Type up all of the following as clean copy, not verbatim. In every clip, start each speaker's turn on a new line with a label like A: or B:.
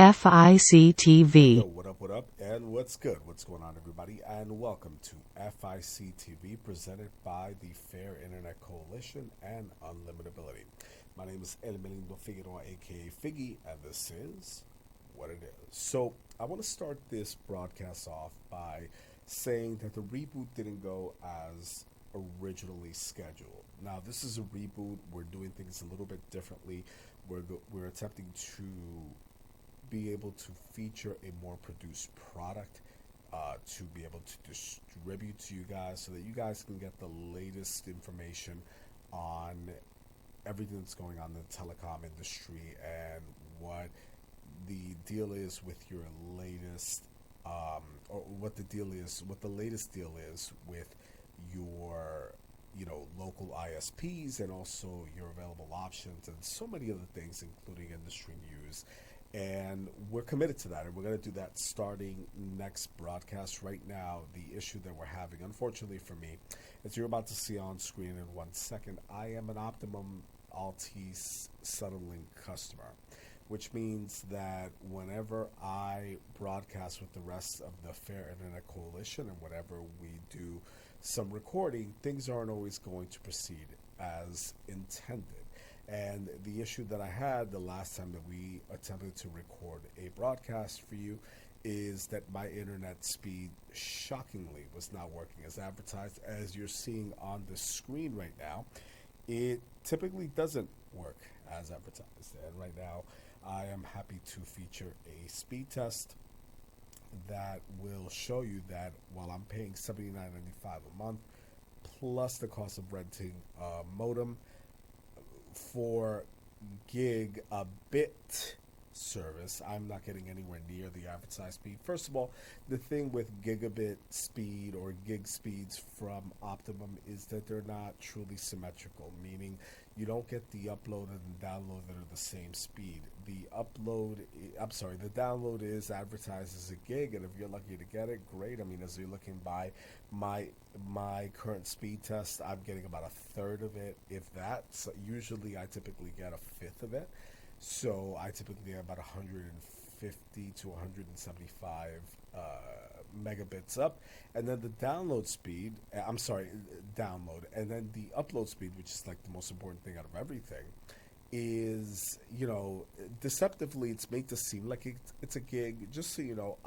A: FIC
B: Yo,
A: TV.
B: what up, and what's good? What's going on, everybody? And welcome to FIC TV, presented by the Fair Internet Coalition and Unlimitability. My name is Ermelindo Figueroa, aka Figgy, and this is what it is. So, I want to start this broadcast off by saying that the reboot didn't go as originally scheduled. Now, this is a reboot. We're doing things a little bit differently. We're attempting to be able to feature a more produced product, to be able to distribute to you guys so that you guys can get the latest information on everything that's going on in the telecom industry and what the deal is with your latest, or what the latest deal is with your local ISPs, and also your available options and so many other things, including industry news. And we're committed to that, and we're going to do that starting next broadcast. Right now, the issue that we're having, unfortunately for me, as you're about to see on screen in 1 second, I am an Optimum Altice Suddenlink customer, which means that whenever I broadcast with the rest of the Fair Internet Coalition, and whenever we do some recording, things aren't always going to proceed as intended. And the issue that I had the last time that we attempted to record a broadcast for you is that my internet speed shockingly was not working as advertised. As you're seeing on the screen right now, it typically doesn't work as advertised. And right now, I am happy to feature a speed test that will show you that while I'm paying $79.95 a month, plus the cost of renting a modem, for gigabit service, I'm not getting anywhere near the advertised speed. First of all, the thing with gigabit speed or gig speeds from Optimum is that they're not truly symmetrical, meaning you don't get the upload and the download that are the same speed. The download is advertised as a gig, and if you're lucky to get it, great. I mean, as you're looking by my current speed test, I'm getting about a third of it, if that. So usually I typically get a fifth of it. So I typically get about 150 to 175 megabits up. And then the download speed, and then the upload speed, which is like the most important thing out of everything, is, deceptively, it's made to seem like it's a gig. Just so you know,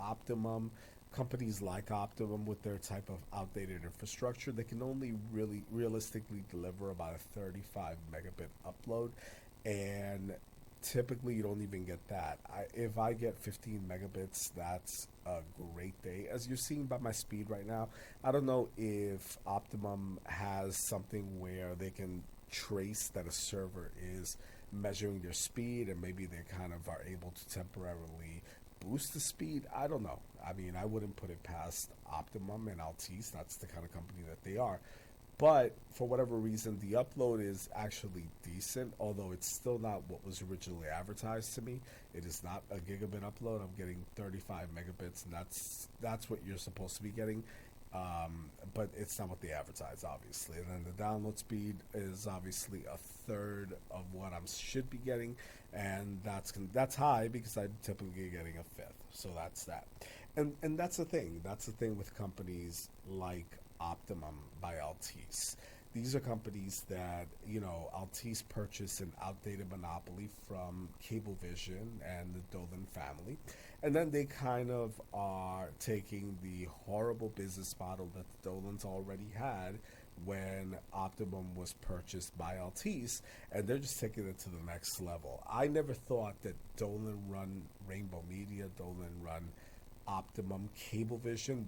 B: companies like Optimum, with their type of outdated infrastructure, they can only really realistically deliver about a 35 megabit upload, and typically you don't even get that. If I get 15 megabits, that's a great day. As you're seeing by my speed right now, I don't know if Optimum has something where they can trace that a server is measuring their speed, and maybe they kind of are able to temporarily boost the speed. I don't know. I mean, I wouldn't put it past Optimum and Altice. That's the kind of company that they are. But for whatever reason, the upload is actually decent, although it's still not what was originally advertised to me. It is not a gigabit upload. I'm getting 35 megabits, and that's what you're supposed to be getting. But it's not what they advertise, obviously. And then the download speed is obviously a third of what I should be getting, and that's high because I'm typically getting a fifth. So that's that. And that's the thing. That's the thing with companies like Optimum by Altice. These are companies that, Altice purchased an outdated monopoly from Cablevision and the Dolan family. And then they kind of are taking the horrible business model that the Dolans already had when Optimum was purchased by Altice, and they're just taking it to the next level. I never thought that Dolan run Rainbow Media, Dolan run Optimum Cablevision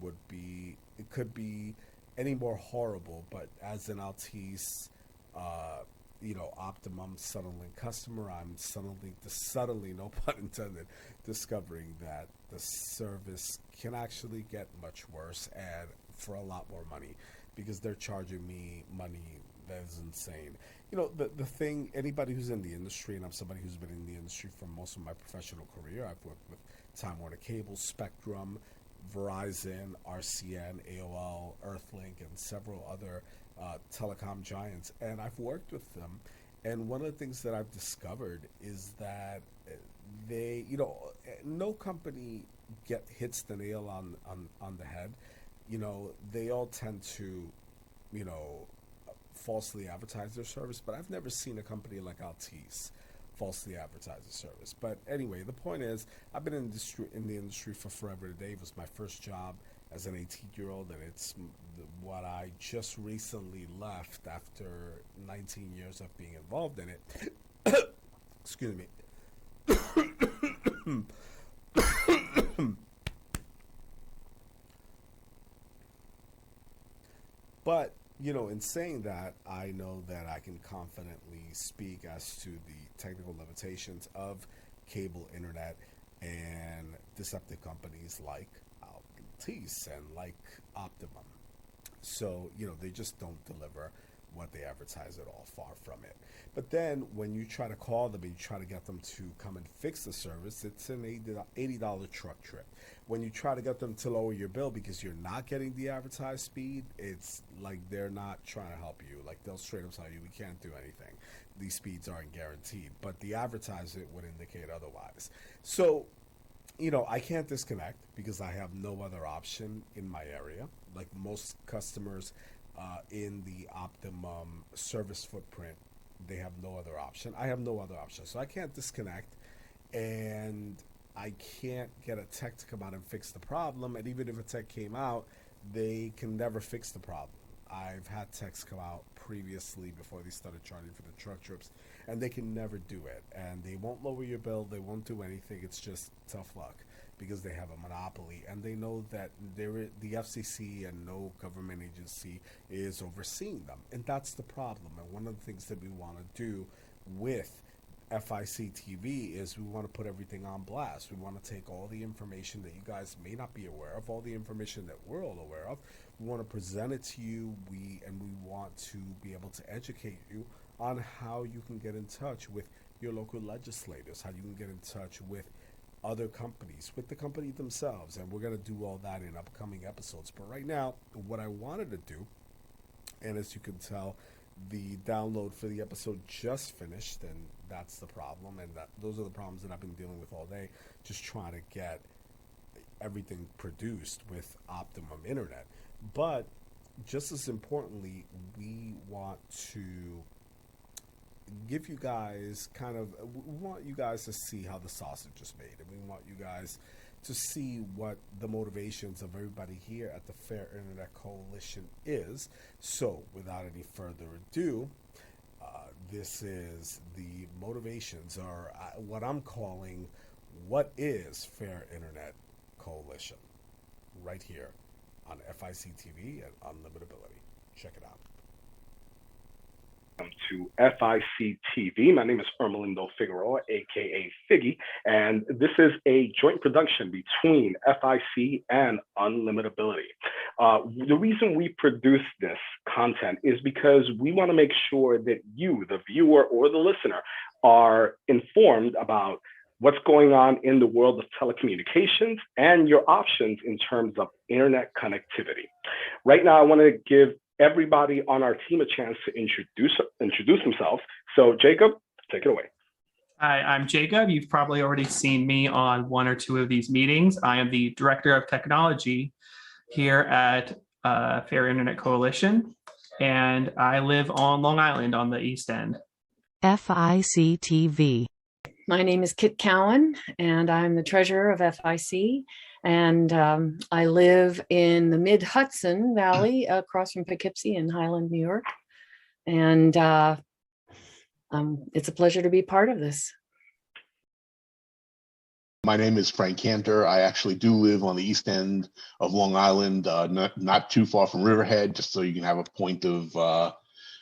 B: could be any more horrible, but as an Altice, Optimum Suddenlink customer, I'm suddenly, no pun intended, discovering that the service can actually get much worse, and for a lot more money, because they're charging me money that is insane. The thing, anybody who's in the industry, and I'm somebody who's been in the industry for most of my professional career, I've worked with Time Warner Cable, Spectrum, Verizon, RCN, AOL, Earthlink, and several other telecom giants, and I've worked with them. And one of the things that I've discovered is that they, no company hits the nail on the head. They all tend to, you know, falsely advertise their service, but I've never seen a company like Altice falsely advertise a service. But anyway, the point is, I've been in the industry for forever. Today it was my first job as an 18-year-old, and it's what I just recently left after 19 years of being involved in it. Excuse me. But, in saying that, I know that I can confidently speak as to the technical limitations of cable internet and deceptive companies like Altice and like Optimum. So, they just don't deliver what they advertise at all, far from it. But then when you try to call them and you try to get them to come and fix the service, it's an $80 truck trip. When you try to get them to lower your bill because you're not getting the advertised speed, it's like they're not trying to help you. Like, they'll straight up tell you, we can't do anything. These speeds aren't guaranteed. But the advertisement would indicate otherwise. So, I can't disconnect because I have no other option in my area. Like most customers in the Optimum service footprint, they have no other option. I have no other option. So I can't disconnect, and I can't get a tech to come out and fix the problem. And even if a tech came out, they can never fix the problem. I've had techs come out previously before they started charging for the truck trips, and they can never do it. And they won't lower your bill. They won't do anything. It's just tough luck because they have a monopoly, and they know that the FCC and no government agency is overseeing them. And that's the problem. And one of the things that we want to do with FIC TV is we want to put everything on blast. We want to take all the information that you guys may not be aware of, all the information that we're all aware of. We want to present it to you. We want to be able to educate you on how you can get in touch with your local legislators, how you can get in touch with other companies, with the company themselves. And we're going to do all that in upcoming episodes. But right now, what I wanted to do, and as you can tell, the download for the episode just finished, and that's the problem, and those are the problems that I've been dealing with all day, just trying to get everything produced with Optimum Internet. But just as importantly, we want to give you guys we want you guys to see how the sausage is made, and we want you guys to see what the motivations of everybody here at the Fair Internet Coalition is. So, without any further ado, this is the motivations, or what I'm calling, what is Fair Internet Coalition, right here on FIC TV and Unlimitability. Check it out.
A: To FIC TV. My name is Ermelindo Figueroa, aka Figgy, and this is a joint production between FIC and Unlimitability. The reason we produce this content is because we want to make sure that you, the viewer or the listener, are informed about what's going on in the world of telecommunications and your options in terms of internet connectivity. Right now, I want to give everybody on our team a chance to introduce themselves. So Jacob, take it away.
C: Hi, I'm Jacob. You've probably already seen me on one or two of these meetings. I am the Director of Technology here at Fair Internet Coalition, and I live on Long Island on the East End.
D: FIC TV.
E: My name is Kit Cowan, and I'm the treasurer of FIC. And I live in the mid-Hudson Valley across from Poughkeepsie in Highland, New York. And it's a pleasure to be part of this.
F: My name is Frank Cantor. I actually do live on the east end of Long Island, not too far from Riverhead, just so you can have a point of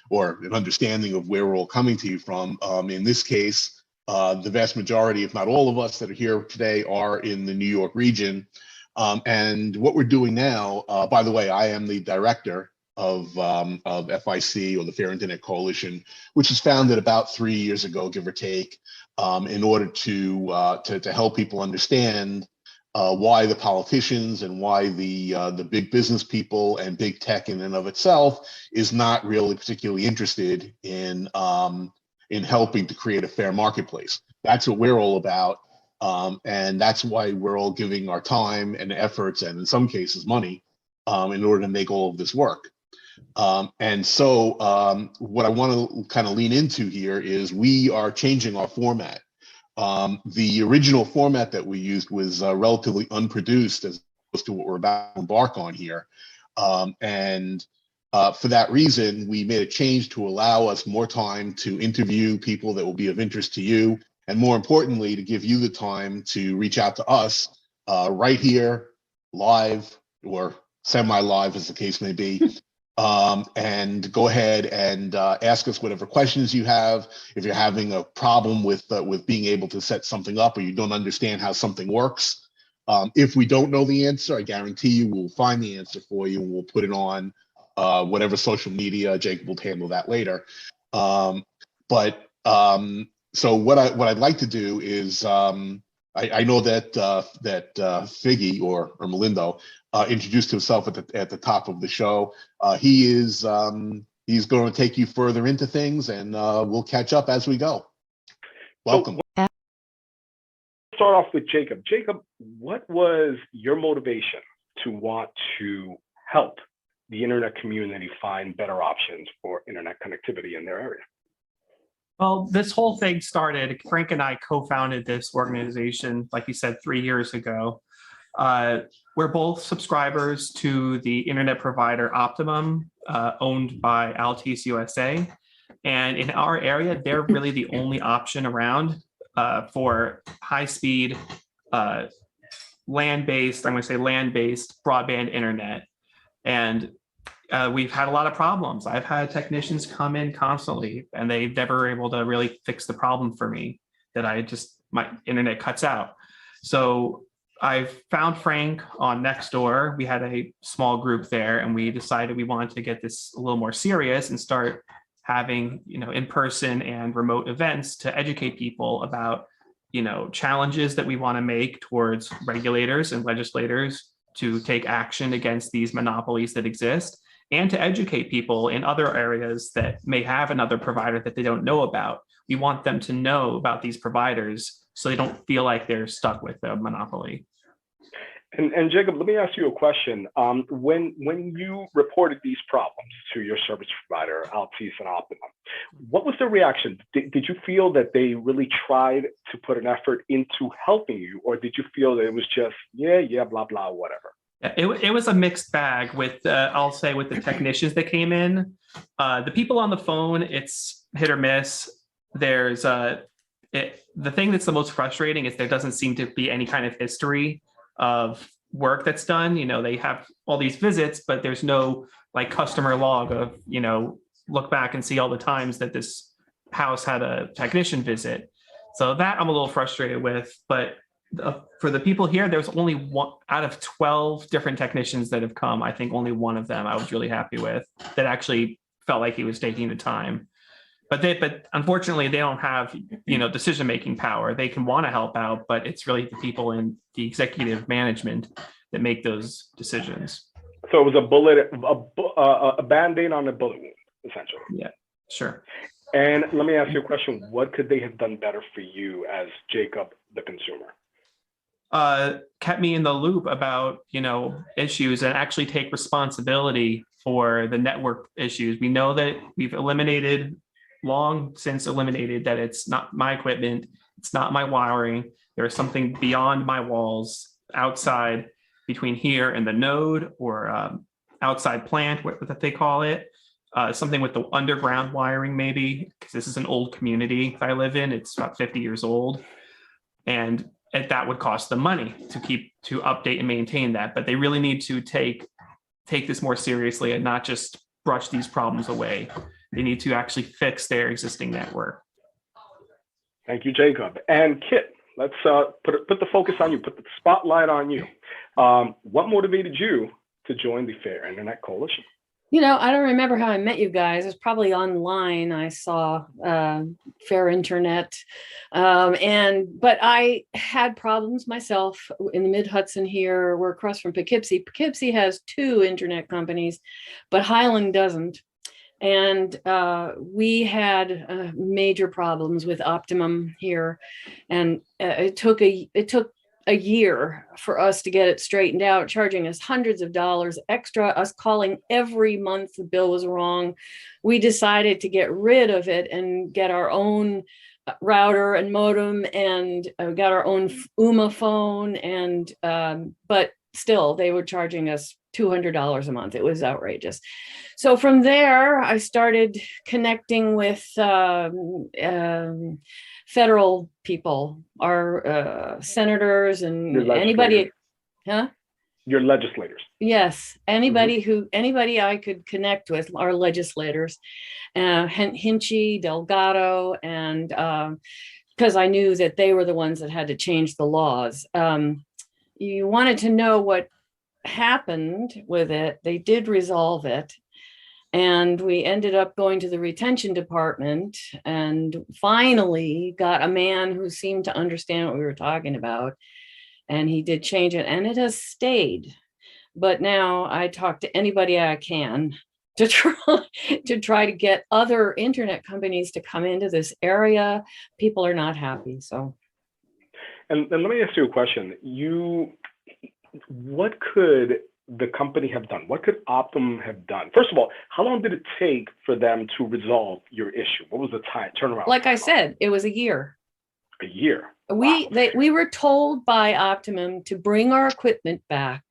F: or an understanding of where we're all coming to you from. In this case, the vast majority, if not all of us that are here today, are in the New York region. And what we're doing now, by the way, I am the director of FIC, or the Fair Internet Coalition, which was founded about 3 years ago, give or take, in order to help people understand why the politicians and why the big business people and big tech in and of itself is not really particularly interested in helping to create a fair marketplace. That's what we're all about. And that's why we're all giving our time and efforts, and in some cases money, in order to make all of this work. And so what I want to kind of lean into here is we are changing our format. The original format that we used was relatively unproduced as opposed to what we're about to embark on here. And for that reason, we made a change to allow us more time to interview people that will be of interest to you, and more importantly, to give you the time to reach out to us right here, live or semi-live as the case may be, and go ahead and ask us whatever questions you have. If you're having a problem with being able to set something up, or you don't understand how something works, if we don't know the answer, I guarantee you we'll find the answer for you, and we'll put it on whatever social media. Jacob will handle that later. So what I'd like to do is, I know that Figgy or Ermelindo introduced himself at the top of the show. He's going to take you further into things, and we'll catch up as we go. Welcome.
A: So, start off with Jacob. Jacob, what was your motivation to want to help the internet community find better options for internet connectivity in their area?
C: Well, this whole thing started, Frank and I co-founded this organization, like you said, 3 years ago. We're both subscribers to the internet provider Optimum, owned by Altice USA. And in our area, they're really the only option around for high-speed, land-based broadband internet. And we've had a lot of problems. I've had technicians come in constantly, and they've never able to really fix the problem for me, that my internet cuts out. So I've found Frank on Nextdoor. We had a small group there, and we decided we wanted to get this a little more serious and start having, in-person and remote events to educate people about, challenges that we want to make towards regulators and legislators to take action against these monopolies that exist, and to educate people in other areas that may have another provider that they don't know about. We want them to know about these providers so they don't feel like they're stuck with a monopoly.
A: And Jacob, let me ask you a question. When you reported these problems to your service provider, Altice and Optimum, what was the reaction? Did you feel that they really tried to put an effort into helping you, or did you feel that it was just, yeah, blah, blah, whatever?
C: It was a mixed bag with, I'll say, with the technicians that came in. The people on the phone, it's hit or miss. There's the thing that's the most frustrating is there doesn't seem to be any kind of history of work that's done. They have all these visits, but there's no customer log of, look back and see all the times that this house had a technician visit. So that I'm a little frustrated with, but for the people here, there's only one out of 12 different technicians that have come. I think only one of them I was really happy with, that actually felt like he was taking the time. But unfortunately, they don't have, decision-making power. They can want to help out, but it's really the people in the executive management that make those decisions.
A: So it was a Band-Aid on a bullet wound, essentially.
C: Yeah, sure.
A: And let me ask you a question. What could they have done better for you as Jacob, the consumer?
C: Kept me in the loop about, issues, and actually take responsibility for the network issues. We know that we've long since eliminated that it's not my equipment, it's not my wiring. There is something beyond my walls, outside, between here and the node, or outside plant, what they call it. Something with the underground wiring, maybe, because this is an old community I live in. It's about 50 years old, and that would cost them money to update and maintain that. But they really need to take this more seriously and not just brush these problems away. They need to actually fix their existing network.
A: Thank you, Jacob. And Kit, let's put the focus on you, put the spotlight on you. What motivated you to join the Fair Internet Coalition?
E: I don't remember how I met you guys. It was probably online. I saw Fair Internet. But I had problems myself in the Mid-Hudson here. We're across from Poughkeepsie. Poughkeepsie has 2 internet companies, but Highland doesn't. And we had major problems with Optimum here, and it took a year for us to get it straightened out, charging us hundreds of dollars extra, us calling every month the bill was wrong. We decided to get rid of it and get our own router and modem, and got our own UMA phone, and but still they were charging us $200 a month. It was outrageous. So from there, I started connecting with federal people, our senators, and anybody, huh?
A: Your legislators.
E: Yes, anybody I could connect with, our legislators, Hinchy, Delgado, and because I knew that they were the ones that had to change the laws. You wanted to know what happened with it. They did resolve it. And we ended up going to the retention department and finally got a man who seemed to understand what we were talking about. And he did change it, and it has stayed. But now I talk to anybody I can to try to get other internet companies to come into this area. People are not happy. So.
A: And let me ask you a question. What could the company have done? What could Optimum have done? First of all, how long did it take for them to resolve your issue? What was the time turnaround?
E: Like I said, it was a year.
A: A year.
E: We were told by Optimum to bring our equipment back,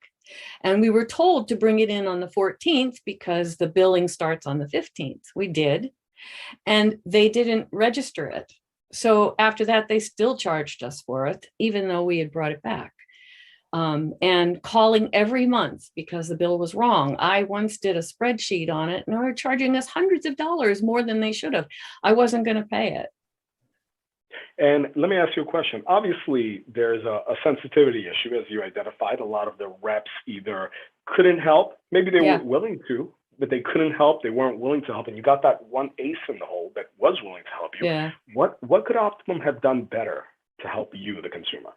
E: and we were told to bring it in on the 14th because the billing starts on the 15th. We did, and they didn't register it. So after that, they still charged us for it, even though we had brought it back. And calling every month because the bill was wrong. I once did a spreadsheet on it, and they were charging us hundreds of dollars more than they should have. I wasn't going to pay it.
A: And let me ask you a question. Obviously, there's a sensitivity issue, as you identified. A lot of the reps either couldn't help, maybe they were willing to, but they couldn't help. They weren't willing to help. And you got that one ace in the hole that was willing to help you.
E: Yeah.
A: What could Optimum have done better to help you, the consumer?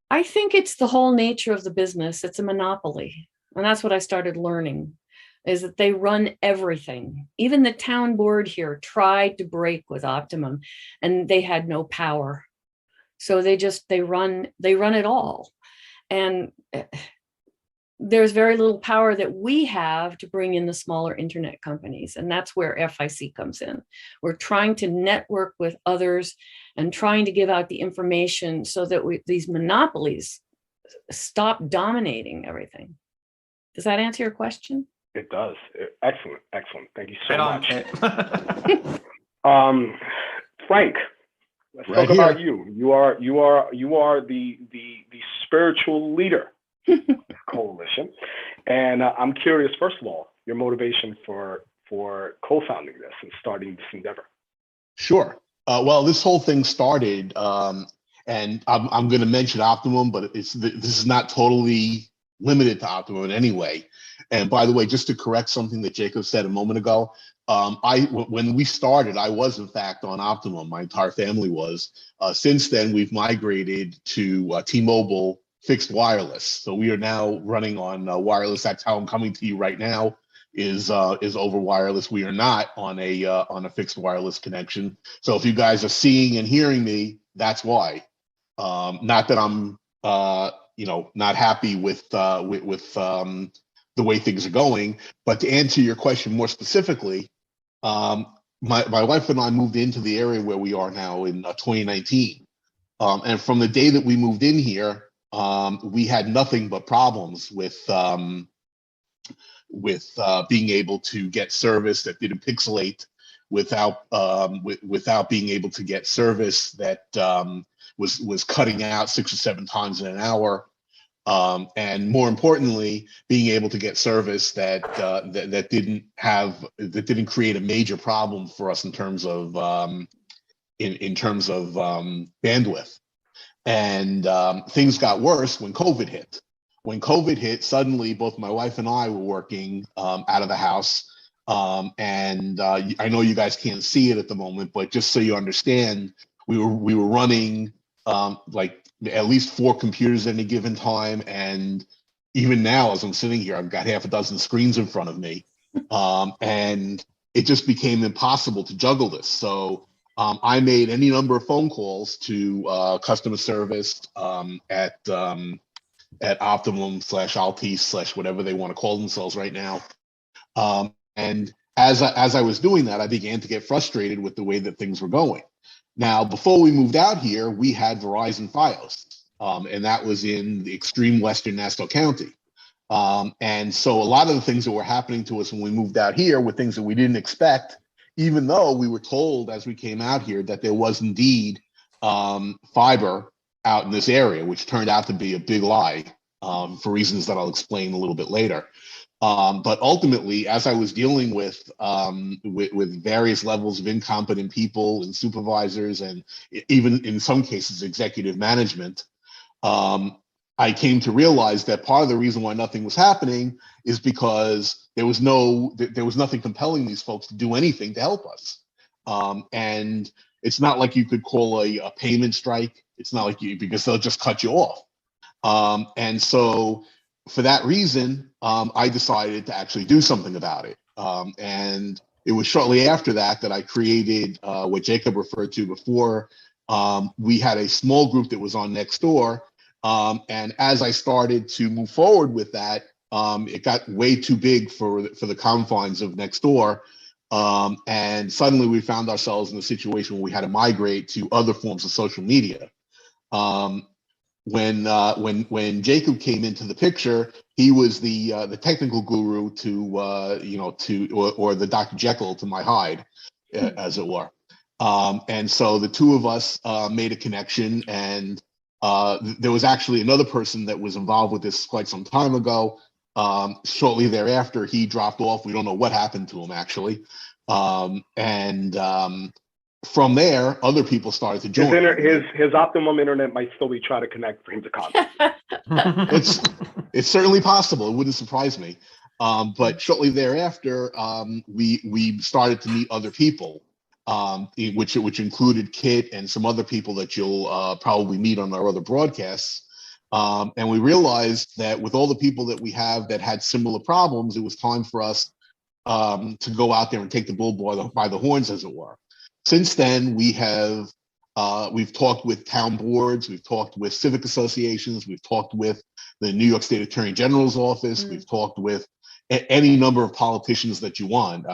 E: I think it's the whole nature of the business. It's a monopoly. And that's what I started learning, is that they run everything. Even the town board here tried to break with Optimum, and they had no power. So they run it all. And there's very little power that we have to bring in the smaller internet companies. And that's where FIC comes in. We're trying to network with others and trying to give out the information so that these monopolies stop dominating everything. Does that answer your question?
A: It does. Excellent. Thank you so much. Frank, let's talk about you. You are the spiritual leader of this coalition, and I'm curious. First of all, your motivation for co-founding this and starting this endeavor.
F: Sure. Well, this whole thing started, and I'm going to mention Optimum, but this is not totally limited to Optimum in any way. And by the way, just to correct something that Jacob said a moment ago, when we started, I was in fact on Optimum. My entire family was. Since then, we've migrated to T-Mobile fixed wireless. So we are now running on wireless. That's how I'm coming to you right now. Is over wireless. We are not on a fixed wireless connection. So if you guys are seeing and hearing me, that's why. Not that I'm not happy with the way things are going, but to answer your question more specifically, my wife and I moved into the area where we are now in 2019, and from the day that we moved in here, we had nothing but problems with being able to get service that didn't pixelate, without being able to get service that was cutting out 6 or 7 times in an hour, and more importantly, being able to get service that didn't create a major problem for us in terms of bandwidth. And things got worse when COVID hit. When COVID hit, suddenly both my wife and I were working out of the house. And I know you guys can't see it at the moment, but just so you understand, we were running like at least 4 computers at any given time. And even now, as I'm sitting here, I've got half a dozen screens in front of me. And it just became impossible to juggle this. So I made any number of phone calls to customer service at Optimum / Altice / whatever they want to call themselves right now. And as I was doing that, I began to get frustrated with the way that things were going. Now, before we moved out here, we had Verizon Fios, and that was in the extreme western Nassau County. And so a lot of the things that were happening to us when we moved out here were things that we didn't expect, even though we were told as we came out here that there was indeed fiber out in this area, which turned out to be a big lie for reasons that I'll explain a little bit later. But ultimately, as I was dealing with various levels of incompetent people and supervisors, and even in some cases executive management, I came to realize that part of the reason why nothing was happening is because there was nothing compelling these folks to do anything to help us. And it's not like you could call a payment strike. It's not like because they'll just cut you off. And so for that reason, I decided to actually do something about it. And it was shortly after that I created what Jacob referred to before. We had a small group that was on Nextdoor. And as I started to move forward with that, it got way too big for the confines of Nextdoor. And suddenly we found ourselves in a situation where we had to migrate to other forms of social media. When Jacob came into the picture, he was the technical guru or the Dr. Jekyll to my Hyde, as it were. And so the two of us made a connection, and there was actually another person that was involved with this quite some time ago. Shortly thereafter, he dropped off. We don't know what happened to him, actually. From there, other people started to join.
A: His Optimum internet might still be trying to connect for him to contact.
F: It's certainly possible. It wouldn't surprise me. But shortly thereafter, we started to meet other people, which included Kit and some other people that you'll probably meet on our other broadcasts. And we realized that with all the people that we have that had similar problems, it was time for us to go out there and take the bull by the horns, as it were. Since then, we've talked with town boards, we've talked with civic associations, we've talked with the New York State Attorney General's office, we've talked with any number of politicians that you want,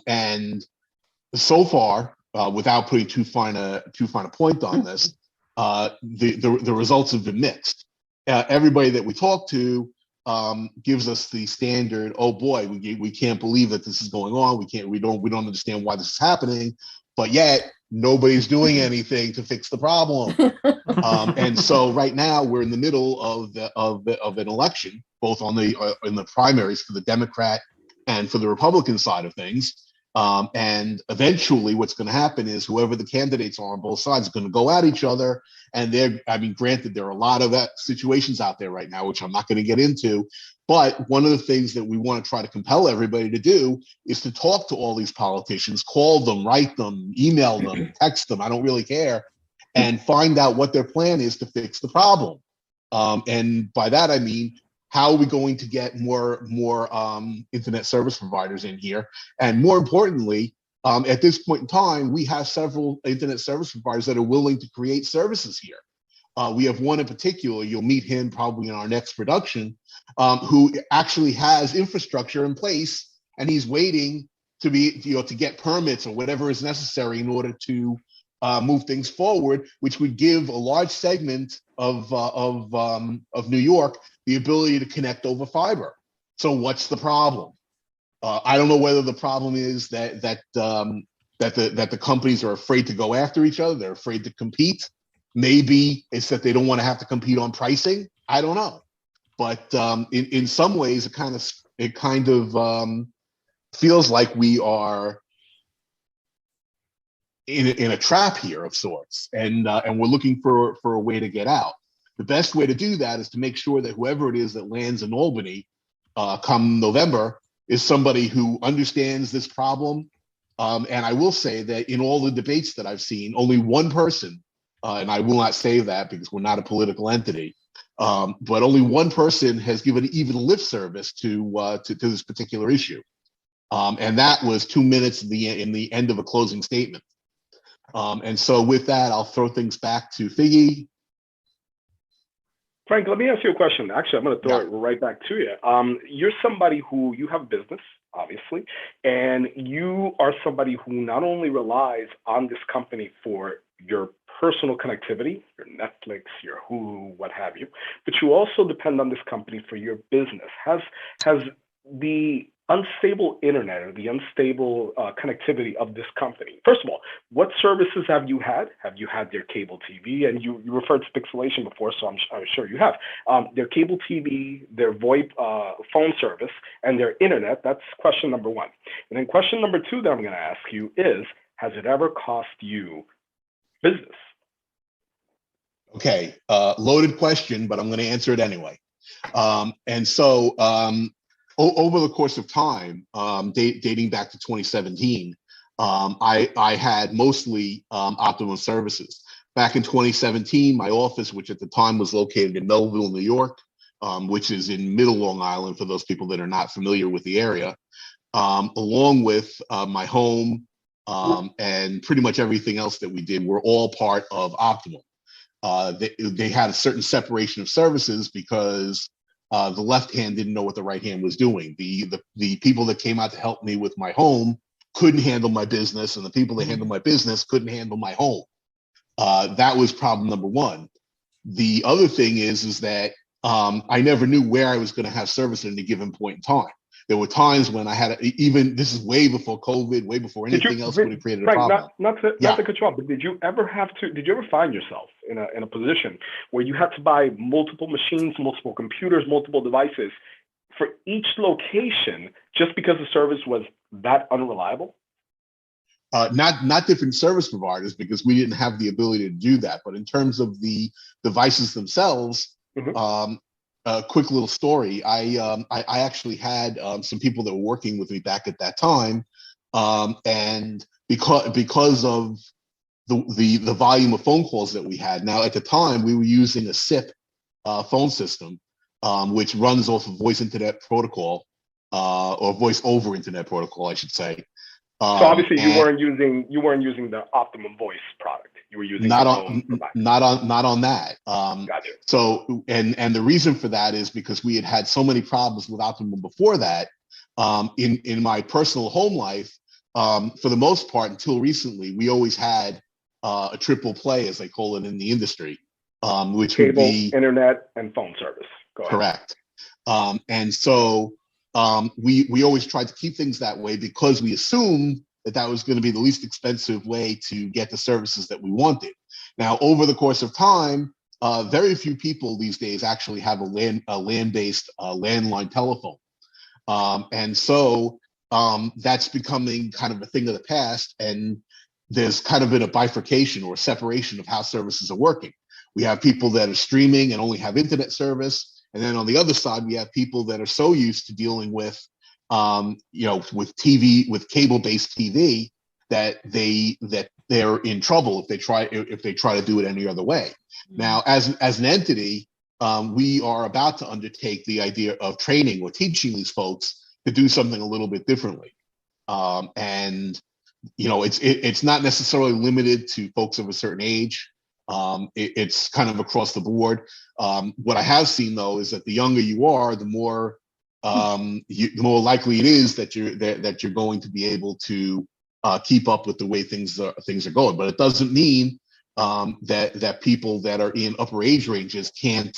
F: and so far, without putting too fine a point on this, the results have been mixed. Everybody that we talk to gives us the standard, oh boy, we can't believe that this is going on. We don't understand why this is happening, but yet nobody's doing anything to fix the problem. And so right now we're in the middle of an election, both in the primaries for the Democrat and for the Republican side of things. And eventually what's going to happen is whoever the candidates are on both sides are going to go at each other. And granted, there are a lot of situations out there right now, which I'm not going to get into. But one of the things that we want to try to compel everybody to do is to talk to all these politicians, call them, write them, email them, text them, I don't really care, and find out what their plan is to fix the problem. And by that, I mean, how are we going to get more internet service providers in here? And more importantly, at this point in time, we have several internet service providers that are willing to create services here. We have one in particular, you'll meet him probably in our next production, who actually has infrastructure in place, and he's waiting to get permits or whatever is necessary in order to move things forward, which would give a large segment of New York the ability to connect over fiber. So what's the problem? I don't know whether the problem is that the companies are afraid to go after each other. They're afraid to compete. Maybe it's that they don't want to have to compete on pricing. I don't know. But in some ways, it kind of feels like we are in a trap here of sorts, and we're looking for a way to get out. The best way to do that is to make sure that whoever it is that lands in Albany come November is somebody who understands this problem. And I will say that in all the debates that I've seen, only one person, and I will not say that because we're not a political entity, But only one person has given even lip service to this particular issue. And that was 2 minutes in the end of a closing statement. And so with that, I'll throw things back to Figgy.
A: Frank, let me ask you a question. Actually, I'm going to throw
F: Yeah.
A: it right back to you. You're somebody who you have business, obviously, and you are somebody who not only relies on this company for your personal connectivity, your Netflix, your Hulu, what have you, but you also depend on this company for your business. Has the unstable internet or the unstable connectivity of this company, first of all, what services have you had? Have you had their cable TV? And you referred to pixelation before, so I'm sure you have. Their cable TV, their VoIP phone service, and their internet. That's question number one. And then question number two that I'm going to ask you is, has it ever cost you business?
F: Okay, loaded question, but I'm going to answer it anyway. Over the course of time, dating back to 2017, I had mostly Optimum services. Back in 2017, my office, which at the time was located in Melville, New York, which is in Middle Long Island for those people that are not familiar with the area, along with my home and pretty much everything else that we did, were all part of Optimum. They had a certain separation of services because the left hand didn't know what the right hand was doing. The people that came out to help me with my home couldn't handle my business, and the people that handled my business couldn't handle my home. That was problem number one. The other thing is that I never knew where I was going to have service at any given point in time. There were times when I had this is way before COVID, way before anything else would have created a problem.
A: Not to cut you off, but did you ever find yourself in a position where you had to buy multiple machines, multiple computers, multiple devices for each location just because the service was that unreliable?
F: Not different service providers, because we didn't have the ability to do that. But in terms of the devices themselves, a quick little story. I actually had some people that were working with me back at that time, and because of the volume of phone calls that we had. Now at the time we were using a SIP phone system, which runs off of voice internet protocol, or voice over internet protocol, I should say.
A: So obviously you weren't using the Optimum Voice product. You were using
F: not on that.
A: Gotcha.
F: So and the reason for that is because we had so many problems with Optimum before that. In my personal home life, for the most part, until recently, we always had a triple play, as they call it in the industry, which
A: cable,
F: would be
A: internet, and phone service. Go ahead.
F: Correct. And so we always tried to keep things that way because we assumed that was going to be the least expensive way to get the services that we wanted. Now, over the course of time, very few people these days actually have a land-based landline telephone. And so that's becoming kind of a thing of the past. And there's kind of been a bifurcation or a separation of how services are working. We have people that are streaming and only have internet service. And then on the other side, we have people that are so used to dealing with, with TV, with cable-based TV, that they're in trouble if they try to do it any other way. Now, as an entity, we are about to undertake the idea of training or teaching these folks to do something a little bit differently. And it's not necessarily limited to folks of a certain age. It's kind of across the board. What I have seen though is that the younger you are, the more the more likely it is that you're going to be able to keep up with the way things are going. But it doesn't mean that people that are in upper age ranges can't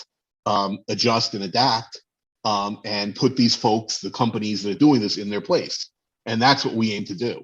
F: adjust and adapt and put these folks, the companies that are doing this, in their place. And that's what we aim to do.